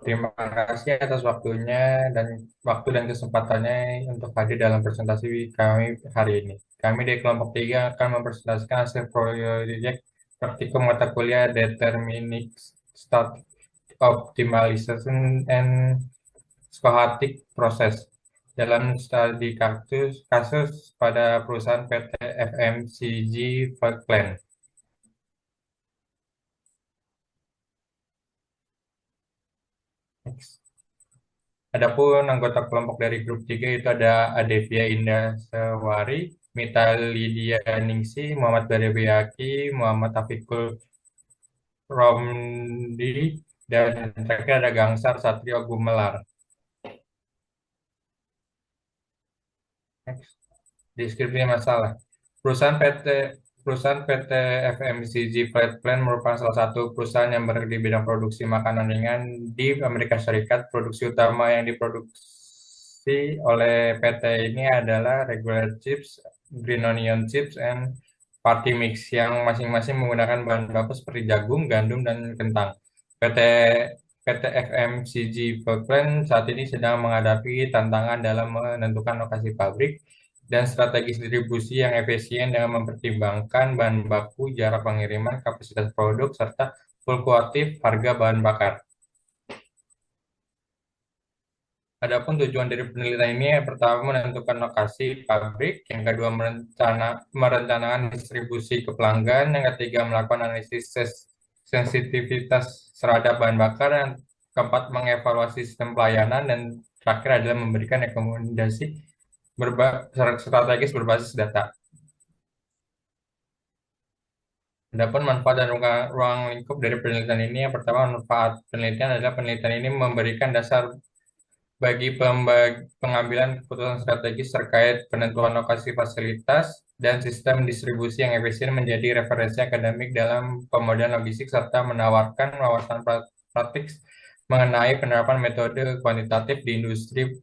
Terima kasih atas waktu dan kesempatannya untuk hadir dalam presentasi kami hari ini. Kami dari kelompok 3 akan mempresentasikan hasil proyek praktikum mata kuliah Deterministic State Optimization and Scholastic Process dalam studi kasus pada perusahaan PT FMCG Food Plan. Next. Adapun anggota kelompok dari grup 3 itu ada Adevia Indah Sewari, Mita Lydia Ningsi, Muhammad Barewiaki, Muhammad Tafikul Romdi, dan terakhir ada Gangsar Satrio Gumelar. Next. Deskripsi masalah. Perusahaan PT Perusahaan PT FMCG Flight Plan merupakan salah satu perusahaan yang bergerak di bidang produksi makanan ringan di Amerika Serikat. Produksi utama yang diproduksi oleh PT ini adalah regular chips, green onion chips, and party mix yang masing-masing menggunakan bahan baku seperti jagung, gandum, dan kentang. PT PT FMCG Food Plan saat ini sedang menghadapi tantangan dalam menentukan lokasi pabrik dan strategi distribusi yang efisien dengan mempertimbangkan bahan baku, jarak pengiriman, kapasitas produk, serta fluktuatif harga bahan bakar. Adapun tujuan dari penelitian ini yang pertama menentukan lokasi pabrik, yang kedua merencanakan distribusi ke pelanggan, yang ketiga melakukan analisis sensitivitas terhadap bahan bakar, yang keempat mengevaluasi sistem pelayanan, dan terakhir adalah memberikan rekomendasi strategis berbasis data. Adapun manfaat dan ruang lingkup dari penelitian ini, yang pertama manfaat penelitian adalah penelitian ini memberikan dasar bagi pengambilan keputusan strategis terkait penentuan lokasi fasilitas dan sistem distribusi yang efisien menjadi referensi akademik dalam pemodelan logistik serta menawarkan wawasan praktik mengenai penerapan metode kuantitatif di industri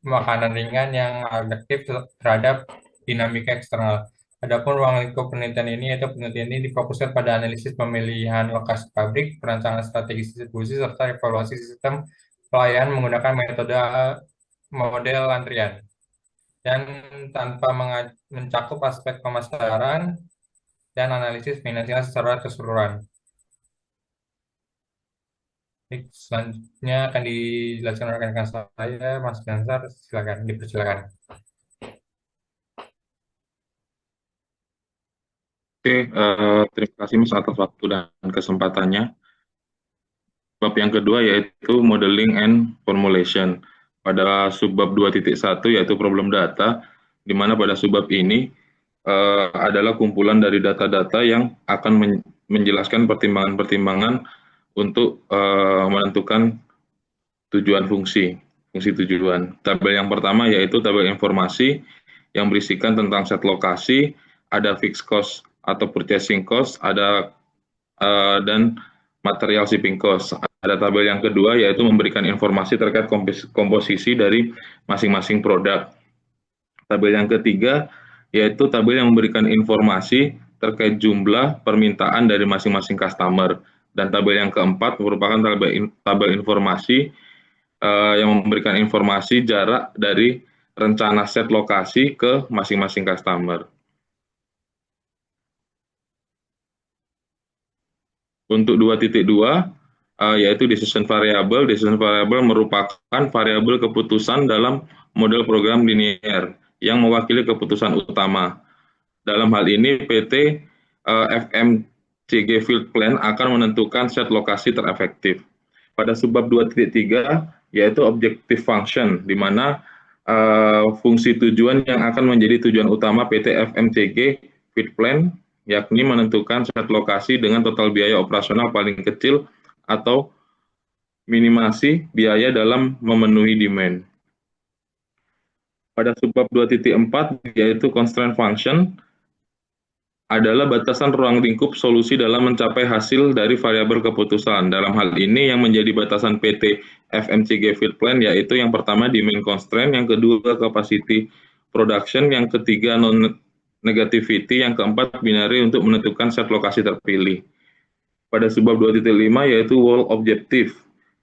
makanan ringan yang adaptif terhadap dinamika eksternal. Adapun ruang lingkup penelitian ini, yaitu penelitian ini difokuskan pada analisis pemilihan lokasi pabrik, perancangan strategi distribusi, serta evaluasi sistem pelayanan menggunakan metode model antrian dan tanpa mencakup aspek pemasaran dan analisis finansial secara keseluruhan. Selanjutnya akan dijelaskan oleh rekan saya, Mas Gansar. Silakan, dipersilakan. Oke, terima kasih Mas atas waktu dan kesempatannya. Bab yang kedua yaitu modeling and formulation. Pada subbab 2.1 yaitu problem data, di mana pada subbab ini adalah kumpulan dari data-data yang akan menjelaskan pertimbangan-pertimbangan untuk menentukan tujuan fungsi tujuan. Tabel yang pertama yaitu tabel informasi yang berisikan tentang set lokasi, ada fixed cost atau purchasing cost, ada dan material shipping cost. Ada tabel yang kedua yaitu memberikan informasi terkait komposisi dari masing-masing produk. Tabel yang ketiga yaitu tabel yang memberikan informasi terkait jumlah permintaan dari masing-masing customer. Dan tabel yang keempat merupakan tabel informasi yang memberikan informasi jarak dari rencana set lokasi ke masing-masing customer. Untuk 2.2, yaitu decision variable. Decision variable merupakan variabel keputusan dalam model program linear yang mewakili keputusan utama. Dalam hal ini, PT FMCG Field Plan akan menentukan set lokasi terefektif. Pada subbab 2.3, yaitu objective function, di mana fungsi tujuan yang akan menjadi tujuan utama PT FMCG Field Plan yakni menentukan set lokasi dengan total biaya operasional paling kecil atau minimasi biaya dalam memenuhi demand. Pada subbab 2.4 yaitu constraint function adalah batasan ruang lingkup solusi dalam mencapai hasil dari variabel keputusan. Dalam hal ini yang menjadi batasan PT FMCG Field Plan yaitu yang pertama demand constraint, yang kedua capacity production, yang ketiga non-negativity, yang keempat binary untuk menentukan set lokasi terpilih. Pada subbab 2.5 yaitu wall objective,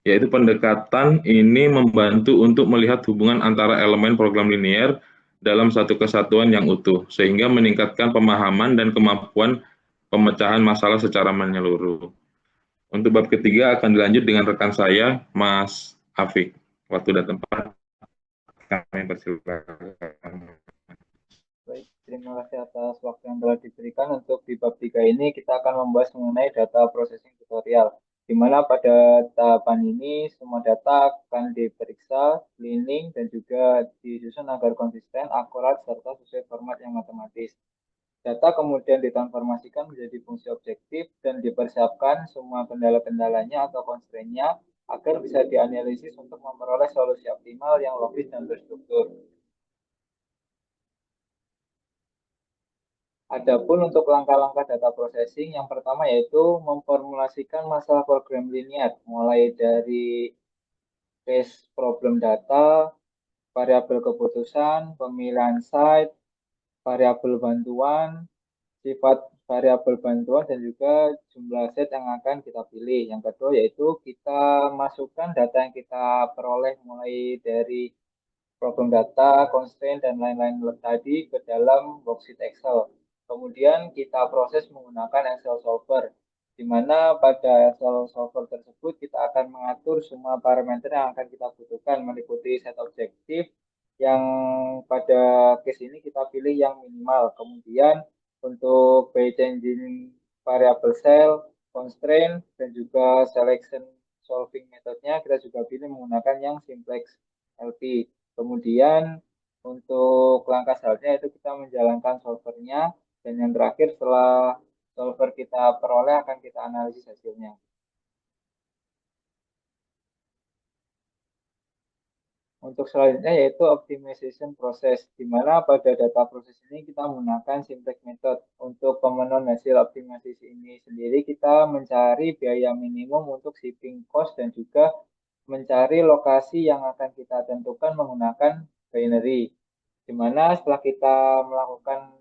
yaitu pendekatan ini membantu untuk melihat hubungan antara elemen program linear dalam satu kesatuan yang utuh, sehingga meningkatkan pemahaman dan kemampuan pemecahan masalah secara menyeluruh. Untuk bab ketiga akan dilanjut dengan rekan saya, Mas Afik. Waktu dan tempat kami persilakan. Baik, terima kasih atas waktu yang telah diberikan. Untuk di bab 3 ini kita akan membahas mengenai data processing tutorial, di mana pada tahapan ini semua data akan diperiksa, cleaning, dan juga disusun agar konsisten, akurat, serta sesuai format yang matematis. Data kemudian ditransformasikan menjadi fungsi objektif dan dipersiapkan semua kendala-kendalanya atau constraint-nya agar bisa dianalisis untuk memperoleh solusi optimal yang logis dan terstruktur. Adapun untuk langkah-langkah data processing, yang pertama yaitu memformulasikan masalah program linear, mulai dari case problem data, variabel keputusan, pemilihan site, variabel bantuan, sifat variabel bantuan, dan juga jumlah set yang akan kita pilih. Yang kedua yaitu kita masukkan data yang kita peroleh mulai dari problem data, constraint, dan lain-lain tadi ke dalam worksheet Excel. Kemudian kita proses menggunakan Excel solver, di mana pada Excel solver tersebut kita akan mengatur semua parameter yang akan kita butuhkan, meliputi set objektif, yang pada case ini kita pilih yang minimal. Kemudian untuk by changing variable cell, constraint, dan juga selection solving metodenya kita juga pilih menggunakan yang simplex LP. Kemudian untuk langkah selanjutnya itu kita menjalankan solvernya, dan yang terakhir setelah solver kita peroleh akan kita analisis hasilnya. Untuk selanjutnya yaitu optimization process, di mana pada data proses ini kita menggunakan simplex method. Untuk pemenuhan hasil optimalisasi ini sendiri kita mencari biaya minimum untuk shipping cost dan juga mencari lokasi yang akan kita tentukan menggunakan binary. Di mana setelah kita melakukan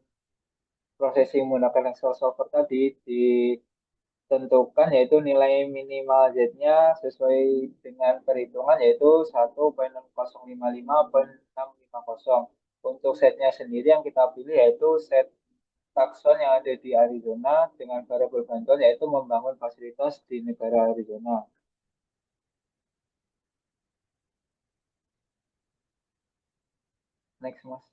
processing menggunakan Excel solver tadi, ditentukan yaitu nilai minimal Z-nya sesuai dengan perhitungan yaitu 1.055.650. Untuk setnya sendiri yang kita pilih yaitu set takson yang ada di Arizona dengan variabel bantuan yaitu membangun fasilitas di negara Arizona. Next, Mas.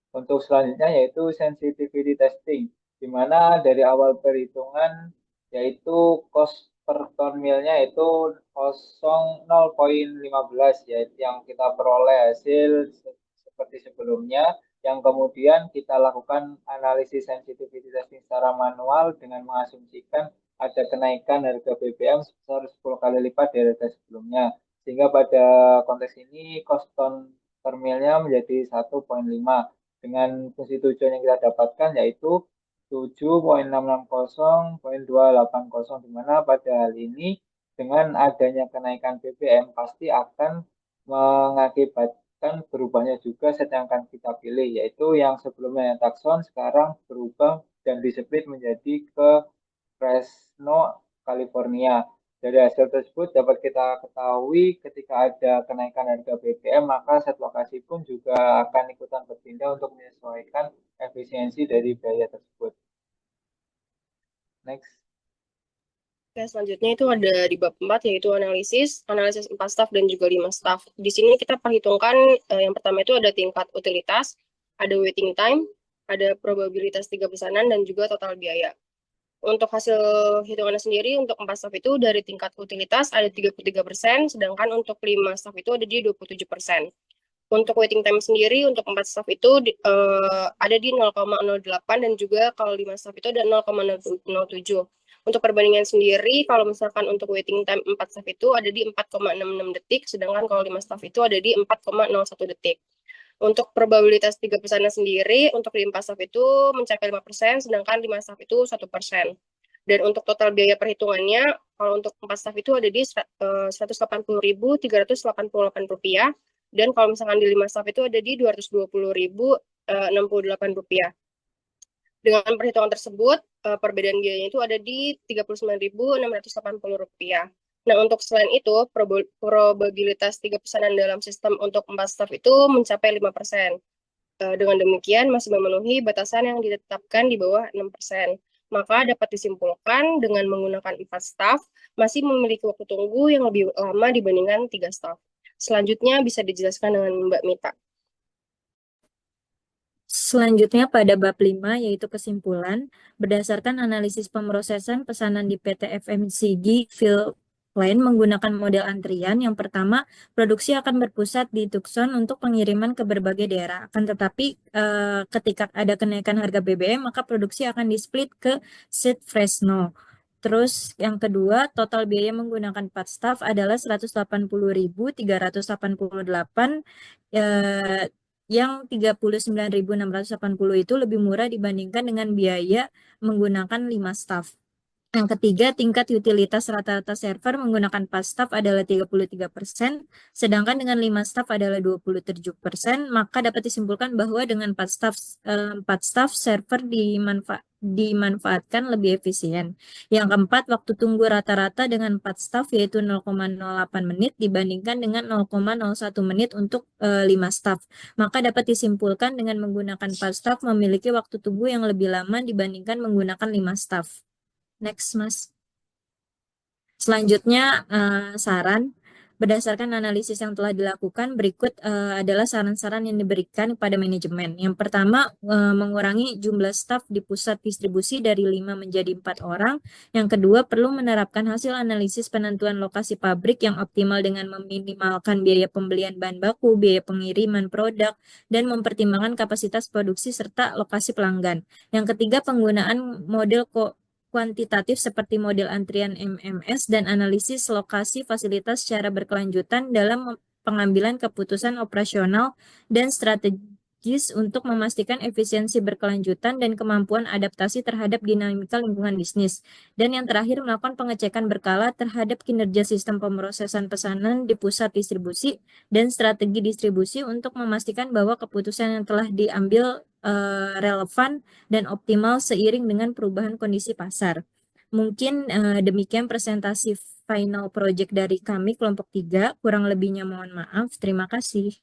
Untuk selanjutnya yaitu sensitivity testing, di mana dari awal perhitungan yaitu cost per ton milnya itu 0,15, yaitu yang kita peroleh hasil seperti sebelumnya, yang kemudian kita lakukan analisis sensitivity testing secara manual dengan mengasumsikan ada kenaikan harga BBM sebesar 10 kali lipat dari harga sebelumnya, sehingga pada konteks ini cost ton per milnya menjadi 1,5 dengan fungsi tujuan yang kita dapatkan yaitu 7.660.280, di mana pada hal ini dengan adanya kenaikan BBM pasti akan mengakibatkan berubahnya juga set yang akan kita pilih, yaitu yang sebelumnya takson sekarang berubah dan di-split menjadi ke Fresno, California. Dari hasil tersebut dapat kita ketahui ketika ada kenaikan harga BBM, maka set lokasi pun juga akan ikutan berpindah untuk menyesuaikan efisiensi dari biaya tersebut. Next. Oke, selanjutnya itu ada di bab 4 yaitu analisis 4 staff dan juga 5 staff. Di sini kita perhitungkan yang pertama itu ada tingkat utilitas, ada waiting time, ada probabilitas 3 pesanan, dan juga total biaya. Untuk hasil hitungannya sendiri, untuk 4 staff itu dari tingkat utilitas ada 33%, sedangkan untuk 5 staff itu ada di 27%. Untuk waiting time sendiri, untuk 4 staff itu ada di 0,08, dan juga kalau 5 staff itu ada 0,07. Untuk perbandingan sendiri, kalau misalkan untuk waiting time 4 staff itu ada di 4,66 detik, sedangkan kalau 5 staff itu ada di 4,01 detik. Untuk probabilitas 3 pesanan sendiri, untuk di 4 staff itu mencapai 5%, sedangkan 5 staff itu 1%. Dan untuk total biaya perhitungannya, kalau untuk 4 staff itu ada di Rp180.388, dan kalau misalkan di 5 staff itu ada di Rp220.068. Dengan perhitungan tersebut, perbedaan biayanya itu ada di Rp39.680. Nah, untuk selain itu, probabilitas 3 pesanan dalam sistem untuk 4 staf itu mencapai 5%. Dengan demikian, masih memenuhi batasan yang ditetapkan di bawah 6%. Maka dapat disimpulkan dengan menggunakan 4 staf, masih memiliki waktu tunggu yang lebih lama dibandingkan 3 staf. Selanjutnya bisa dijelaskan dengan Mbak Mita. Selanjutnya pada bab 5 yaitu kesimpulan, berdasarkan analisis pemrosesan pesanan di PT FMCG Philline menggunakan model antrian, yang pertama, produksi akan berpusat di Tucson untuk pengiriman ke berbagai daerah. Akan tetapi ketika ada kenaikan harga BBM, maka produksi akan di-split ke Seat Fresno. Terus yang kedua, total biaya menggunakan 4 staf adalah 180.388, yang 39.680 itu lebih murah dibandingkan dengan biaya menggunakan 5 staf. Yang ketiga, tingkat utilitas rata-rata server menggunakan 4 staf adalah 33%, sedangkan dengan 5 staf adalah 27%, maka dapat disimpulkan bahwa dengan 4 staf server dimanfaatkan lebih efisien. Yang keempat, waktu tunggu rata-rata dengan 4 staf yaitu 0,08 menit dibandingkan dengan 0,01 menit untuk 5 staf. Maka dapat disimpulkan dengan menggunakan 4 staf memiliki waktu tunggu yang lebih lama dibandingkan menggunakan 5 staf. Next, Mas. Selanjutnya, saran. Berdasarkan analisis yang telah dilakukan, berikut adalah saran-saran yang diberikan kepada manajemen. Yang pertama, mengurangi jumlah staf di pusat distribusi dari 5 menjadi 4 orang. Yang kedua, perlu menerapkan hasil analisis penentuan lokasi pabrik yang optimal dengan meminimalkan biaya pembelian bahan baku, biaya pengiriman produk, dan mempertimbangkan kapasitas produksi serta lokasi pelanggan. Yang ketiga, penggunaan model kuantitatif seperti model antrian MMS dan analisis lokasi fasilitas secara berkelanjutan dalam pengambilan keputusan operasional dan strategis untuk memastikan efisiensi berkelanjutan dan kemampuan adaptasi terhadap dinamika lingkungan bisnis. Dan yang terakhir, melakukan pengecekan berkala terhadap kinerja sistem pemrosesan pesanan di pusat distribusi dan strategi distribusi untuk memastikan bahwa keputusan yang telah diambil relevan dan optimal seiring dengan perubahan kondisi pasar. Mungkin demikian presentasi final project dari kami kelompok 3. Kurang lebihnya mohon maaf. Terima kasih.